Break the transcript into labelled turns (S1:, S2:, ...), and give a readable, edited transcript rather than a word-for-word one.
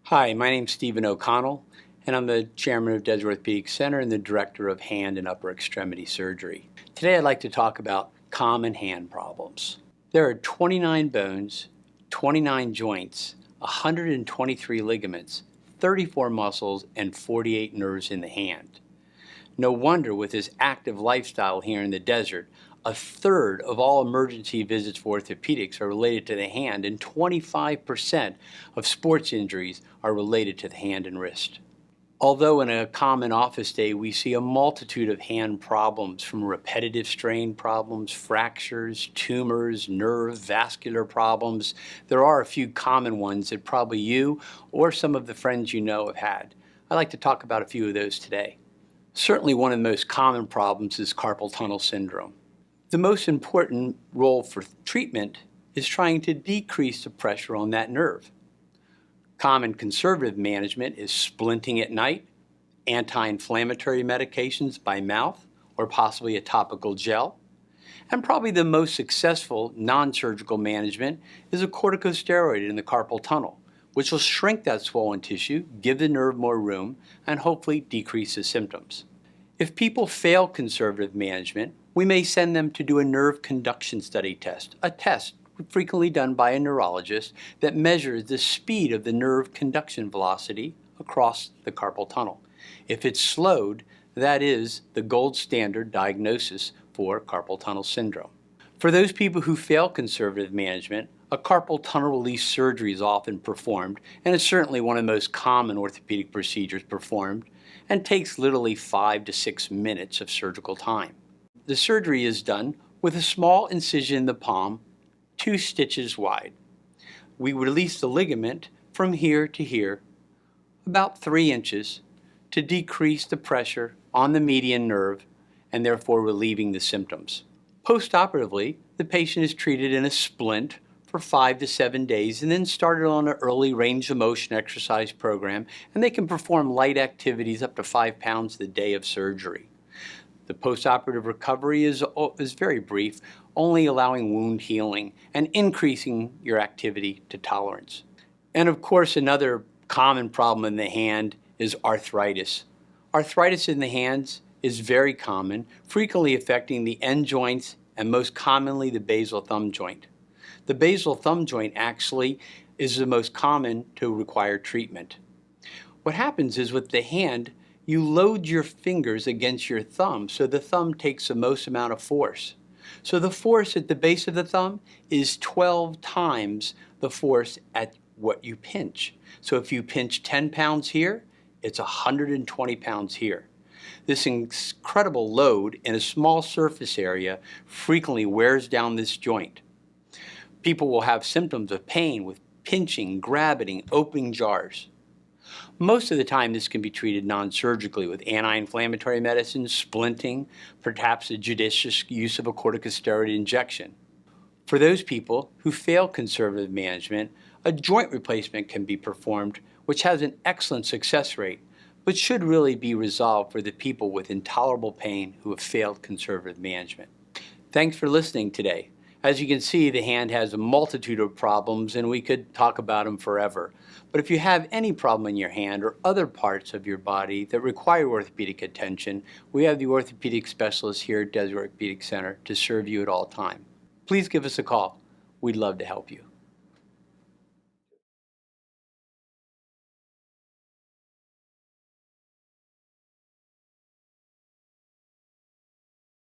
S1: Hi, my name's Stephen O'Connell, and I'm the chairman of Desert Orthopedic Center and the director of hand and upper extremity surgery. Today I'd like to talk about common hand problems. There are 29 bones, 29 joints, 123 ligaments, 34 muscles, and 48 nerves in the hand. No wonder with this active lifestyle here in the desert, a third of all emergency visits for orthopedics are related to the hand, and 25% of sports injuries are related to the hand and wrist. Although in a common office day we see a multitude of hand problems, from repetitive strain problems, fractures, tumors, nerve, vascular problems, there are a few common ones that probably you or some of the friends you know have had. I'd like to talk about a few of those today. Certainly one of the most common problems is carpal tunnel syndrome. The most important role for treatment is trying to decrease the pressure on that nerve. Common conservative management is splinting at night, anti-inflammatory medications by mouth or possibly a topical gel, and probably the most successful non-surgical management is a corticosteroid in the carpal tunnel, which will shrink that swollen tissue, give the nerve more room, and hopefully decrease the symptoms. If people fail conservative management, we may send them to do a nerve conduction study test, a test frequently done by a neurologist that measures the speed of the nerve conduction velocity across the carpal tunnel. If it's slowed, that is the gold standard diagnosis for carpal tunnel syndrome. For those people who fail conservative management, a carpal tunnel release surgery is often performed, and is certainly one of the most common orthopedic procedures performed, and takes literally 5 to 6 minutes of surgical time. The surgery is done with a small incision in the palm, 2 stitches wide. We release the ligament from here to here, about 3 inches, to decrease the pressure on the median nerve and therefore relieving the symptoms. Postoperatively, the patient is treated in a splint for 5 to 7 days and then started on an early range of motion exercise program, and they can perform light activities up to 5 pounds the day of surgery. The postoperative recovery is very brief, only allowing wound healing and increasing your activity to tolerance. And of course, another common problem in the hand is arthritis. Arthritis in the hands is very common, frequently affecting the end joints and most commonly the basal thumb joint. The basal thumb joint actually is the most common to require treatment. What happens is with the hand, you load your fingers against your thumb, so the thumb takes the most amount of force. So the force at the base of the thumb is 12 times the force at what you pinch. So if you pinch 10 pounds here, it's 120 pounds here. This incredible load in a small surface area frequently wears down this joint. People will have symptoms of pain with pinching, grabbing, opening jars. Most of the time this can be treated non-surgically with anti-inflammatory medicines, splinting, perhaps a judicious use of a corticosteroid injection. For those people who fail conservative management, a joint replacement can be performed, which has an excellent success rate, but should really be resolved for the people with intolerable pain who have failed conservative management. Thanks for listening today. As you can see, the hand has a multitude of problems, and we could talk about them forever. But if you have any problem in your hand or other parts of your body that require orthopedic attention, we have the orthopedic specialists here at Desert Orthopedic Center to serve you at all times. Please give us a call. We'd love to help you.